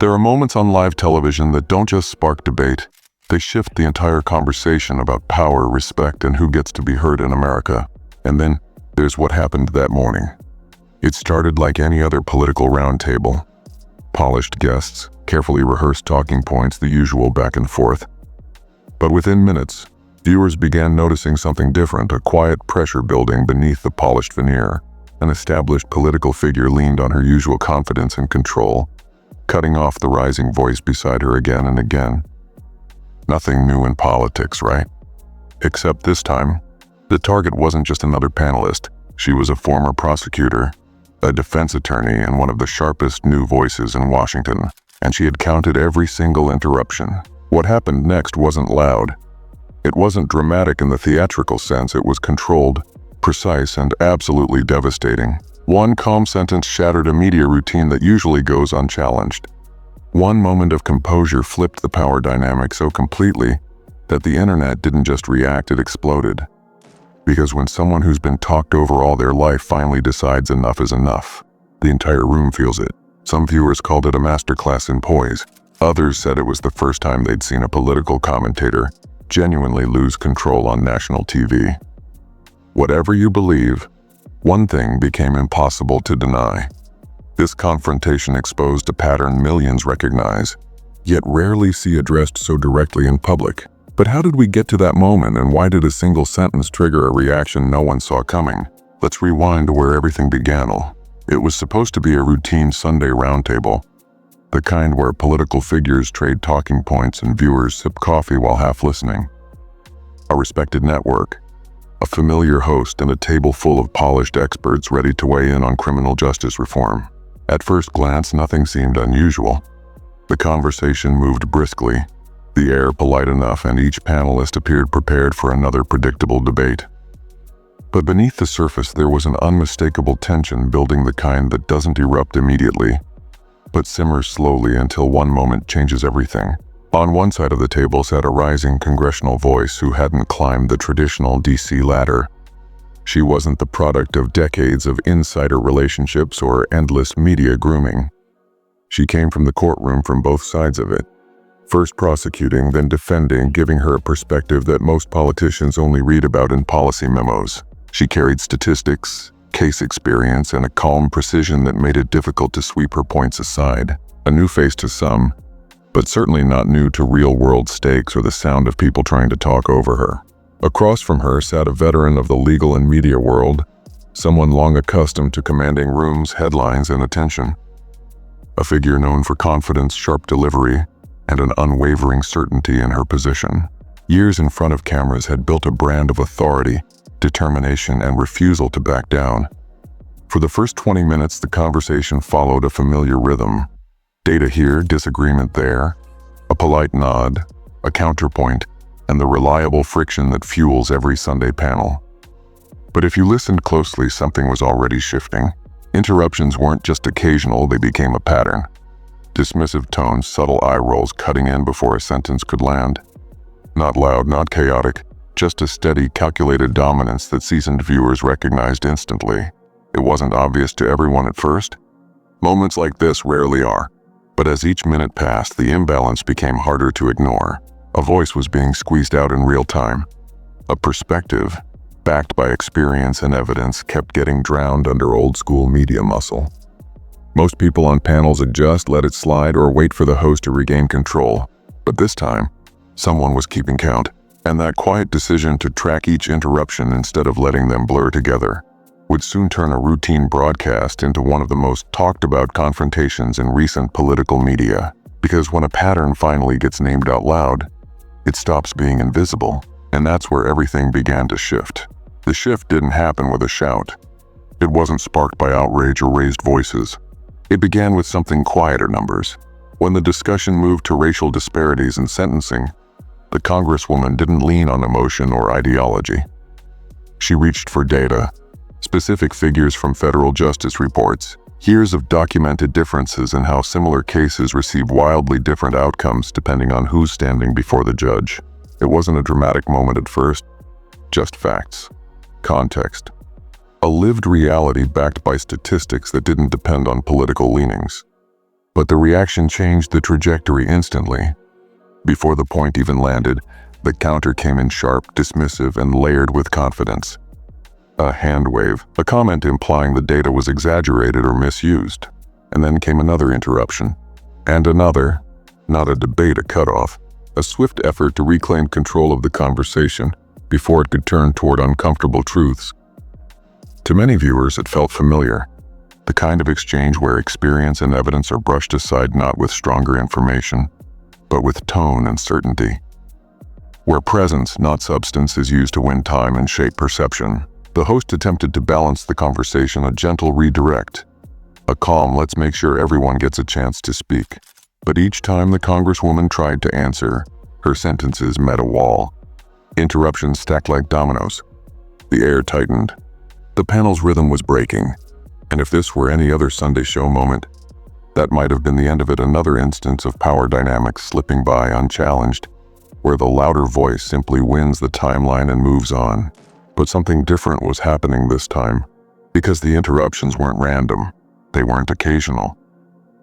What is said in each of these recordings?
There are moments on live television that don't just spark debate, they shift the entire conversation about power, respect, and who gets to be heard in America. And then, there's what happened that morning. It started like any other political roundtable. Polished guests, carefully rehearsed talking points, the usual back and forth. But within minutes, viewers began noticing something different, a quiet pressure building beneath the polished veneer. An established political figure leaned on her usual confidence and control, cutting off the rising voice beside her again and again. Nothing new in politics, right? Except this time, the target wasn't just another panelist. She was a former prosecutor, a defense attorney, and one of the sharpest new voices in Washington. And she had counted every single interruption. What happened next wasn't loud. It wasn't dramatic in the theatrical sense. It was controlled, precise, and absolutely devastating. One calm sentence shattered a media routine that usually goes unchallenged. One moment of composure flipped the power dynamic so completely that the internet didn't just react, it exploded. Because when someone who's been talked over all their life finally decides enough is enough, the entire room feels it. Some viewers called it a masterclass in poise. Others said it was the first time they'd seen a political commentator genuinely lose control on national TV. Whatever you believe, one thing became impossible to deny. This confrontation exposed a pattern millions recognize, yet rarely see addressed so directly in public. But how did we get to that moment, and why did a single sentence trigger a reaction no one saw coming? Let's rewind to where everything began. It was supposed to be a routine Sunday roundtable, the kind where political figures trade talking points and viewers sip coffee while half listening. A respected network, a familiar host, and a table full of polished experts ready to weigh in on criminal justice reform. At first glance, nothing seemed unusual. The conversation moved briskly, the air polite enough, and each panelist appeared prepared for another predictable debate. But beneath the surface, there was an unmistakable tension building, the kind that doesn't erupt immediately, but simmers slowly until one moment changes everything. On one side of the table sat a rising congressional voice who hadn't climbed the traditional DC ladder. She wasn't the product of decades of insider relationships or endless media grooming. She came from the courtroom, from both sides of it, first prosecuting, then defending, giving her a perspective that most politicians only read about in policy memos. She carried statistics, case experience, and a calm precision that made it difficult to sweep her points aside. A new face to some, but certainly not new to real-world stakes or the sound of people trying to talk over her. Across from her sat a veteran of the legal and media world, someone long accustomed to commanding rooms, headlines, and attention. A figure known for confidence, sharp delivery, and an unwavering certainty in her position. Years in front of cameras had built a brand of authority, determination, and refusal to back down. For the first 20 minutes, the conversation followed a familiar rhythm. Data here, disagreement there, a polite nod, a counterpoint, and the reliable friction that fuels every Sunday panel. But if you listened closely, something was already shifting. Interruptions weren't just occasional, they became a pattern. Dismissive tones, subtle eye rolls cutting in before a sentence could land. Not loud, not chaotic, just a steady, calculated dominance that seasoned viewers recognized instantly. It wasn't obvious to everyone at first. Moments like this rarely are. But as each minute passed, the imbalance became harder to ignore. A voice was being squeezed out in real time. A perspective, backed by experience and evidence, kept getting drowned under old-school media muscle. Most people on panels adjust, let it slide, or wait for the host to regain control. But this time, someone was keeping count. And that quiet decision to track each interruption instead of letting them blur together would soon turn a routine broadcast into one of the most talked about confrontations in recent political media. Because when a pattern finally gets named out loud, it stops being invisible, and that's where everything began to shift. The shift didn't happen with a shout. It wasn't sparked by outrage or raised voices. It began with something quieter: numbers. When the discussion moved to racial disparities in sentencing, the Congresswoman didn't lean on emotion or ideology. She reached for data, specific figures from federal justice reports, years of documented differences in how similar cases receive wildly different outcomes depending on who's standing before the judge. It wasn't a dramatic moment at first, just facts, context, a lived reality backed by statistics that didn't depend on political leanings. But the reaction changed the trajectory instantly. Before the point even landed, the counter came in sharp, dismissive, and layered with confidence. A hand wave, a comment implying the data was exaggerated or misused. And then came another interruption. And another. Not a debate, a cutoff. A swift effort to reclaim control of the conversation before it could turn toward uncomfortable truths. To many viewers, it felt familiar. The kind of exchange where experience and evidence are brushed aside not with stronger information, but with tone and certainty. Where presence, not substance, is used to win time and shape perception. The host attempted to balance the conversation, a gentle redirect. A calm, let's make sure everyone gets a chance to speak. But each time the Congresswoman tried to answer, her sentences met a wall. Interruptions stacked like dominoes. The air tightened. The panel's rhythm was breaking. And if this were any other Sunday show moment, that might have been the end of it, another instance of power dynamics slipping by unchallenged, where the louder voice simply wins the timeline and moves on. But something different was happening this time, because the interruptions weren't random. They weren't occasional.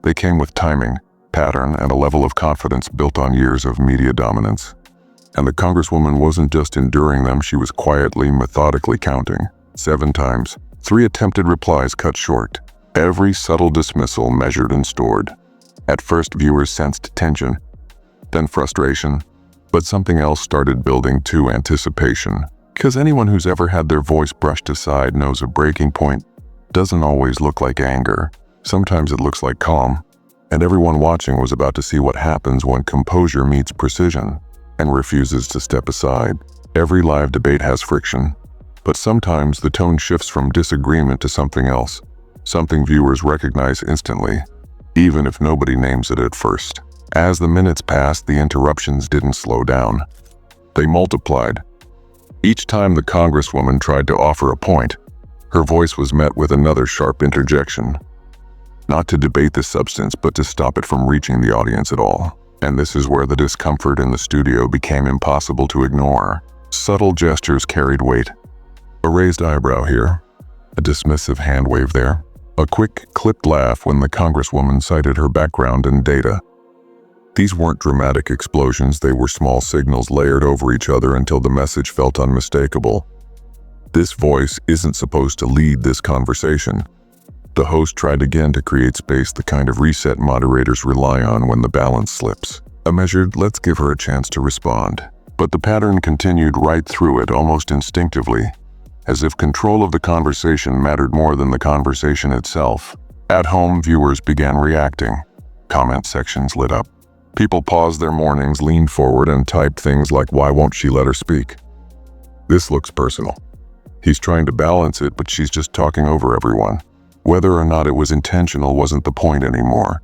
They came with timing, pattern, and a level of confidence built on years of media dominance. And the Congresswoman wasn't just enduring them, she was quietly, methodically counting. 7 times, 3 attempted replies cut short. Every subtle dismissal measured and stored. At first, viewers sensed tension, then frustration, but something else started building too: anticipation. Because anyone who's ever had their voice brushed aside knows a breaking point doesn't always look like anger. Sometimes it looks like calm. And everyone watching was about to see what happens when composure meets precision and refuses to step aside. Every live debate has friction, but sometimes the tone shifts from disagreement to something else, something viewers recognize instantly, even if nobody names it at first. As the minutes passed, the interruptions didn't slow down. They multiplied. Each time the Congresswoman tried to offer a point, her voice was met with another sharp interjection. Not to debate the substance, but to stop it from reaching the audience at all. And this is where the discomfort in the studio became impossible to ignore. Subtle gestures carried weight. A raised eyebrow here, a dismissive hand wave there, a quick, clipped laugh when the Congresswoman cited her background and data. These weren't dramatic explosions, they were small signals layered over each other until the message felt unmistakable. This voice isn't supposed to lead this conversation. The host tried again to create space, the kind of reset moderators rely on when the balance slips. A measured, let's give her a chance to respond. But the pattern continued right through it, almost instinctively, as if control of the conversation mattered more than the conversation itself. At home, viewers began reacting. Comment sections lit up. People paused their mornings, leaned forward, and typed things like, "Why won't she let her speak? This looks personal. He's trying to balance it, but she's just talking over everyone." Whether or not it was intentional wasn't the point anymore.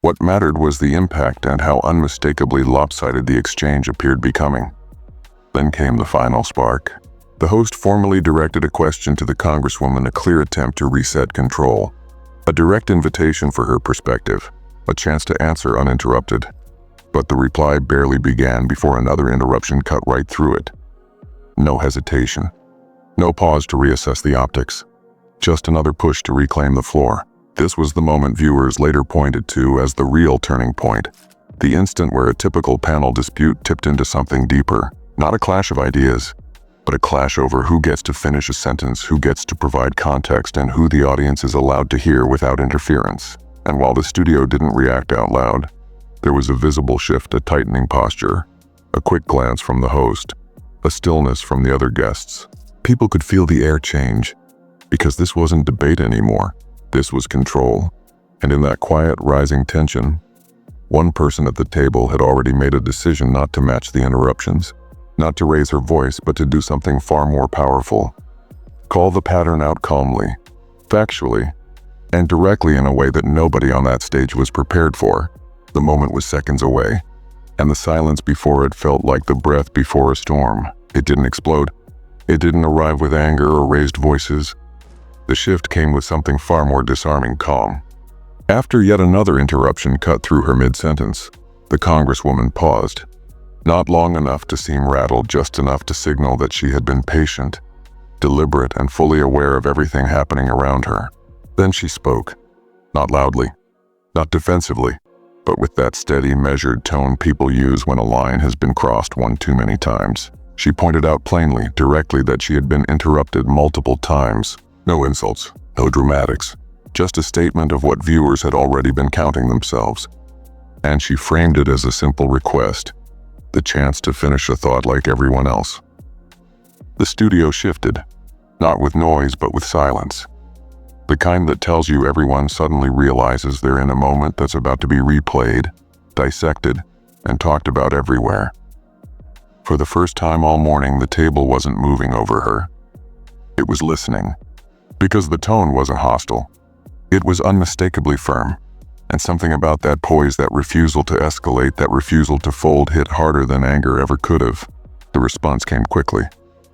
What mattered was the impact and how unmistakably lopsided the exchange appeared becoming. Then came the final spark. The host formally directed a question to the Congresswoman, a clear attempt to reset control. A direct invitation for her perspective, a chance to answer uninterrupted. But the reply barely began before another interruption cut right through it. No hesitation. No pause to reassess the optics. Just another push to reclaim the floor. This was the moment viewers later pointed to as the real turning point. The instant where a typical panel dispute tipped into something deeper. Not a clash of ideas, but a clash over who gets to finish a sentence, who gets to provide context, and who the audience is allowed to hear without interference. And while the studio didn't react out loud, there was a visible shift, a tightening posture, a quick glance from the host, a stillness from the other guests. People could feel the air change, because this wasn't debate anymore. This was control. And in that quiet, rising tension, one person at the table had already made a decision not to match the interruptions, not to raise her voice, but to do something far more powerful. Call the pattern out calmly, factually, and directly in a way that nobody on that stage was prepared for. The moment was seconds away, and the silence before it felt like the breath before a storm. It didn't explode. It didn't arrive with anger or raised voices. The shift came with something far more disarming: calm. After yet another interruption cut through her mid-sentence, the Congresswoman paused. Not long enough to seem rattled, just enough to signal that she had been patient, deliberate, and fully aware of everything happening around her. Then she spoke. Not loudly, Not defensively, but with that steady, measured tone people use when a line has been crossed one too many times. She pointed out plainly, directly, that she had been interrupted multiple times. No insults, no dramatics, just a statement of what viewers had already been counting themselves. And she framed it as a simple request, the chance to finish a thought like everyone else. The studio shifted, not with noise but with silence. The kind that tells you everyone suddenly realizes they're in a moment that's about to be replayed, dissected, and talked about everywhere. For the first time all morning, the table wasn't moving over her. It was listening. Because the tone wasn't hostile. It was unmistakably firm. And something about that poise, that refusal to escalate, that refusal to fold hit harder than anger ever could have. The response came quickly.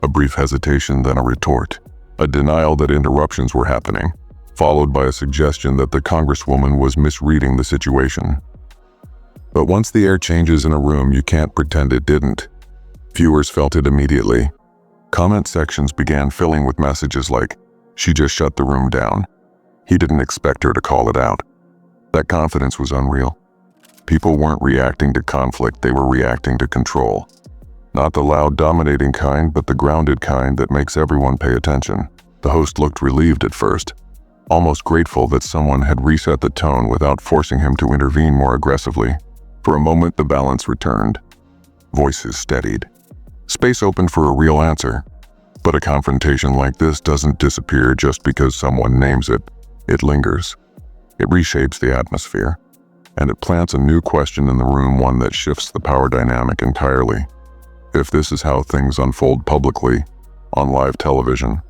A brief hesitation, then a retort. A denial that interruptions were happening, followed by a suggestion that the Congresswoman was misreading the situation. But once the air changes in a room, you can't pretend it didn't. Viewers felt it immediately. Comment sections began filling with messages like, "She just shut the room down. He didn't expect her to call it out." That confidence was unreal. People weren't reacting to conflict, they were reacting to control. Not the loud, dominating kind, but the grounded kind that makes everyone pay attention. The host looked relieved at first, almost grateful that someone had reset the tone without forcing him to intervene more aggressively. For a moment, the balance returned. Voices steadied. Space opened for a real answer. But a confrontation like this doesn't disappear just because someone names it. It lingers. It reshapes the atmosphere. And it plants a new question in the room, one that shifts the power dynamic entirely. If this is how things unfold publicly, on live television,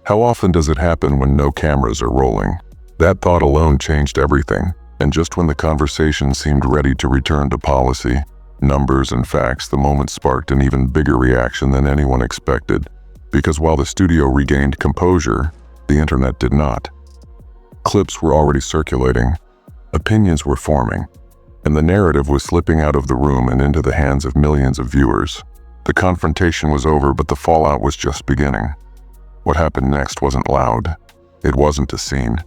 how often does it happen when no cameras are rolling? That thought alone changed everything. And just when the conversation seemed ready to return to policy, numbers and facts, the moment sparked an even bigger reaction than anyone expected. Because while the studio regained composure, the internet did not. Clips were already circulating, opinions were forming, and the narrative was slipping out of the room and into the hands of millions of viewers. The confrontation was over, but the fallout was just beginning. What happened next wasn't loud. It wasn't a scene.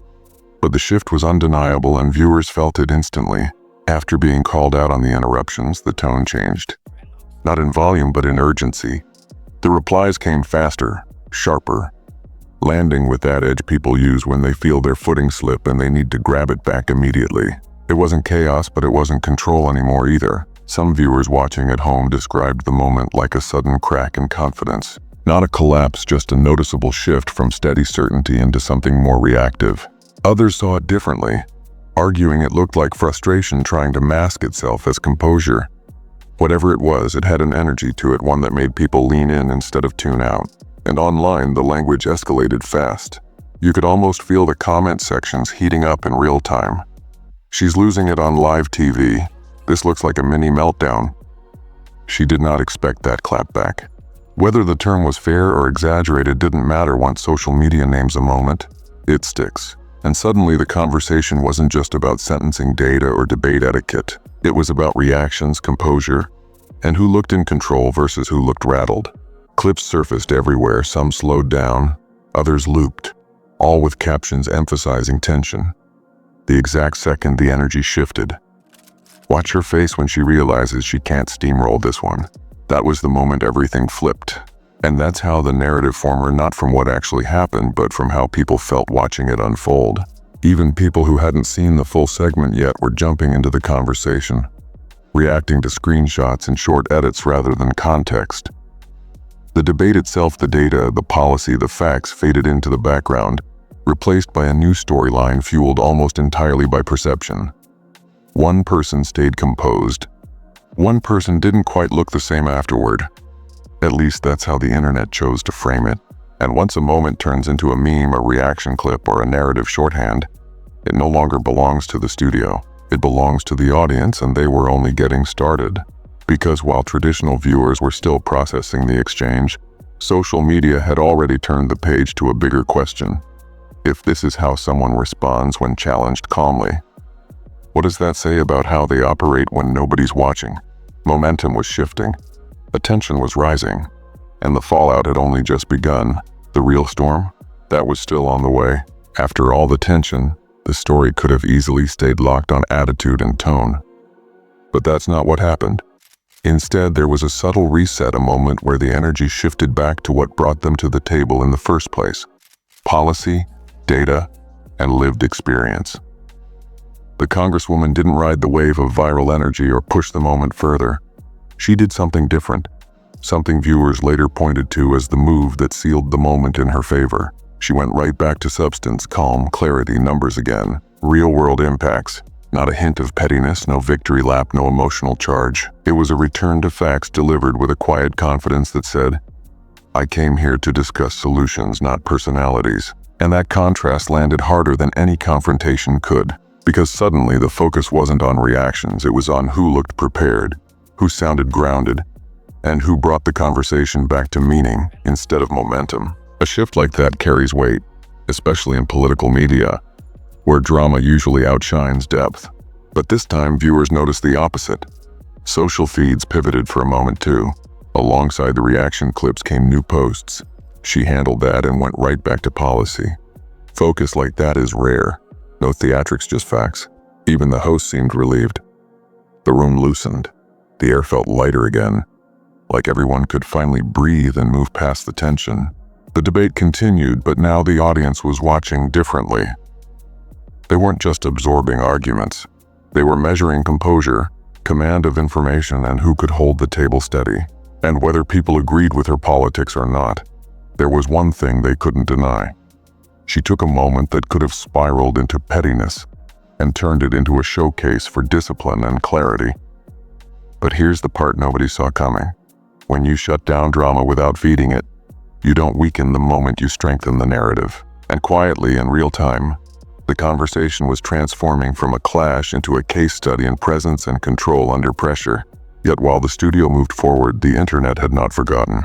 But the shift was undeniable, and viewers felt it instantly. After being called out on the interruptions, the tone changed. Not in volume, but in urgency. The replies came faster, sharper, landing with that edge people use when they feel their footing slip and they need to grab it back immediately. It wasn't chaos, but it wasn't control anymore either. Some viewers watching at home described the moment like a sudden crack in confidence. Not a collapse, just a noticeable shift from steady certainty into something more reactive. Others saw it differently, arguing it looked like frustration trying to mask itself as composure. Whatever it was, it had an energy to it, one that made people lean in instead of tune out. And online, the language escalated fast. You could almost feel the comment sections heating up in real time. "She's losing it on live TV. This looks like a mini meltdown." She did not expect that clapback. Whether the term was fair or exaggerated didn't matter once social media names a moment. It sticks. And suddenly the conversation wasn't just about sentencing data or debate etiquette. It was about reactions, composure, and who looked in control versus who looked rattled. Clips surfaced everywhere, some slowed down, others looped, all with captions emphasizing tension. The exact second the energy shifted. Watch her face when she realizes she can't steamroll this one. That was the moment everything flipped. And that's how the narrative formed, not from what actually happened, but from how people felt watching it unfold. Even people who hadn't seen the full segment yet were jumping into the conversation, reacting to screenshots and short edits rather than context. The debate itself, the data, the policy, the facts faded into the background, replaced by a new storyline fueled almost entirely by perception. One person stayed composed. One person didn't quite look the same afterward. At least that's how the internet chose to frame it. And once a moment turns into a meme, a reaction clip, or a narrative shorthand, it no longer belongs to the studio. It belongs to the audience, and they were only getting started. Because while traditional viewers were still processing the exchange, social media had already turned the page to a bigger question. If this is how someone responds when challenged calmly, what does that say about how they operate when nobody's watching? Momentum was shifting. Attention was rising, and the fallout had only just begun. The real storm? That was still on the way. After all the tension, the story could have easily stayed locked on attitude and tone. But that's not what happened. Instead, there was a subtle reset, a moment where the energy shifted back to what brought them to the table in the first place: policy, data, and lived experience. The Congresswoman didn't ride the wave of viral energy or push the moment further. She did something different, something viewers later pointed to as the move that sealed the moment in her favor. She went right back to substance, calm, clarity, numbers again, real-world impacts. Not a hint of pettiness, no victory lap, no emotional charge. It was a return to facts delivered with a quiet confidence that said, "I came here to discuss solutions, not personalities." And that contrast landed harder than any confrontation could, because suddenly the focus wasn't on reactions, it was on who looked prepared, who sounded grounded, and who brought the conversation back to meaning instead of momentum. A shift like that carries weight, especially in political media, where drama usually outshines depth. But this time, viewers noticed the opposite. Social feeds pivoted for a moment too. Alongside the reaction clips came new posts. She handled that and went right back to policy. Focus like that is rare. No theatrics, just facts. Even the host seemed relieved. The room loosened. The air felt lighter again, like everyone could finally breathe and move past the tension. The debate continued, but now the audience was watching differently. They weren't just absorbing arguments. They were measuring composure, command of information, and who could hold the table steady. And whether people agreed with her politics or not, there was one thing they couldn't deny. She took a moment that could have spiraled into pettiness and turned it into a showcase for discipline and clarity. But here's the part nobody saw coming. When you shut down drama without feeding it, you don't weaken the moment, you strengthen the narrative. And quietly, in real time, the conversation was transforming from a clash into a case study in presence and control under pressure. Yet while the studio moved forward, the internet had not forgotten.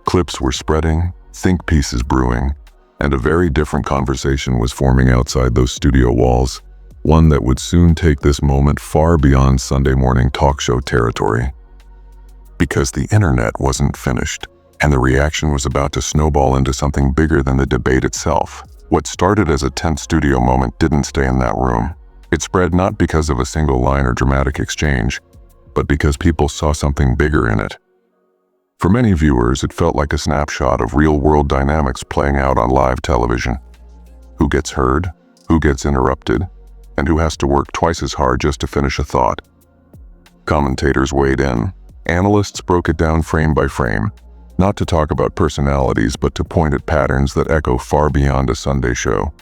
Clips were spreading, think pieces brewing, and a very different conversation was forming outside those studio walls, one that would soon take this moment far beyond Sunday morning talk show territory. Because the internet wasn't finished, and the reaction was about to snowball into something bigger than the debate itself. What started as a tense studio moment didn't stay in that room. It spread not because of a single line or dramatic exchange, but because people saw something bigger in it. For many viewers, it felt like a snapshot of real-world dynamics playing out on live television. Who gets heard, who gets interrupted, and who has to work twice as hard just to finish a thought. Commentators weighed in. Analysts broke it down frame by frame, not to talk about personalities, but to point at patterns that echo far beyond a Sunday show.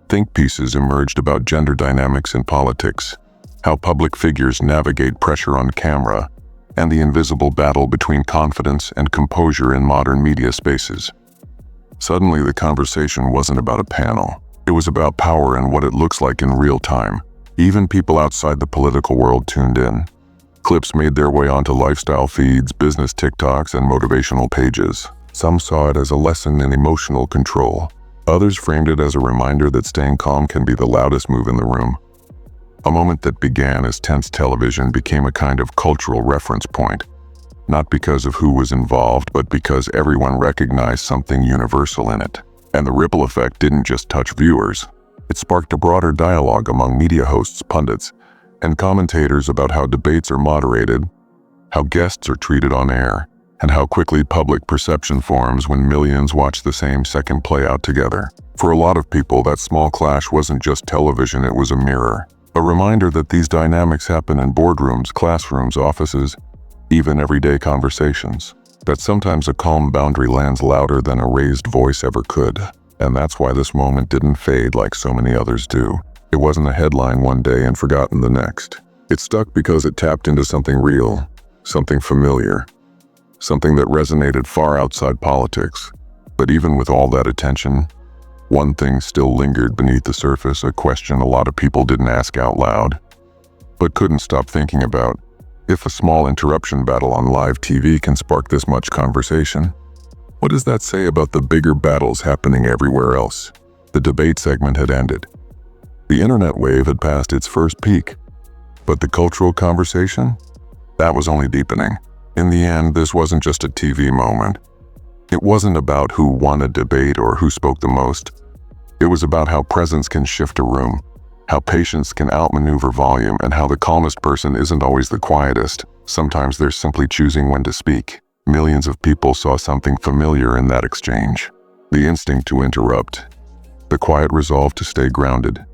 Think pieces emerged about gender dynamics in politics, how public figures navigate pressure on camera, and the invisible battle between confidence and composure in modern media spaces. Suddenly, the conversation wasn't about a panel. It was about power and what it looks like in real time. Even people outside the political world tuned in. Clips made their way onto lifestyle feeds, business TikToks, and motivational pages. Some saw it as a lesson in emotional control. Others framed it as a reminder that staying calm can be the loudest move in the room. A moment that began as tense television became a kind of cultural reference point, not because of who was involved, but because everyone recognized something universal in it. And the ripple effect didn't just touch viewers. It sparked a broader dialogue among media hosts, pundits, and commentators about how debates are moderated, how guests are treated on air, and how quickly public perception forms when millions watch the same second play out together. For a lot of people, that small clash wasn't just television, it was a mirror. A reminder that these dynamics happen in boardrooms, classrooms, offices, even everyday conversations. That sometimes a calm boundary lands louder than a raised voice ever could. And that's why this moment didn't fade like so many others do. It wasn't a headline one day and forgotten the next. It stuck because it tapped into something real, something familiar, something that resonated far outside politics. But even with all that attention, one thing still lingered beneath the surface, a question a lot of people didn't ask out loud, but couldn't stop thinking about. If a small interruption battle on live TV can spark this much conversation, what does that say about the bigger battles happening everywhere else? The debate segment had ended. The internet wave had passed its first peak, but the cultural conversation? That was only deepening. In the end, this wasn't just a TV moment. It wasn't about who won a debate or who spoke the most. It was about how presence can shift a room, how patience can outmaneuver volume, and how the calmest person isn't always the quietest. Sometimes they're simply choosing when to speak. Millions of people saw something familiar in that exchange. The instinct to interrupt, the quiet resolve to stay grounded,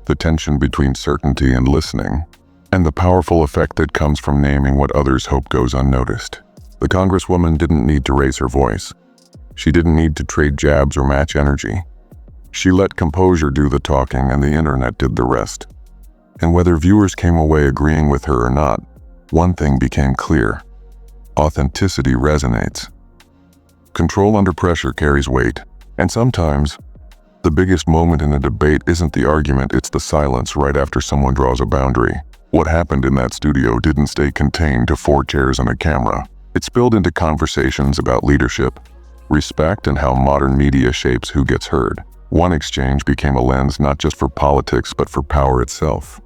the tension between certainty and listening, and the powerful effect that comes from naming what others hope goes unnoticed. The Congresswoman didn't need to raise her voice. She didn't need to trade jabs or match energy. She let composure do the talking and the internet did the rest. And whether viewers came away agreeing with her or not, one thing became clear. Authenticity resonates. Control under pressure carries weight, and sometimes, the biggest moment in a debate isn't the argument, it's the silence right after someone draws a boundary. What happened in that studio didn't stay contained to 4 chairs and a camera. It spilled into conversations about leadership, respect, and how modern media shapes who gets heard. One exchange became a lens not just for politics but for power itself.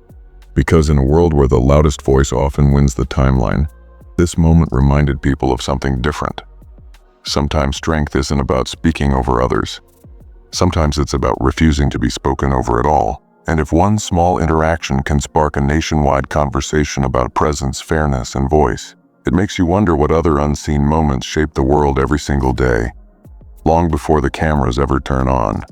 Because in a world where the loudest voice often wins the timeline, this moment reminded people of something different. Sometimes strength isn't about speaking over others. Sometimes it's about refusing to be spoken over at all. And if one small interaction can spark a nationwide conversation about presence, fairness, and voice, it makes you wonder what other unseen moments shape the world every single day, long before the cameras ever turn on.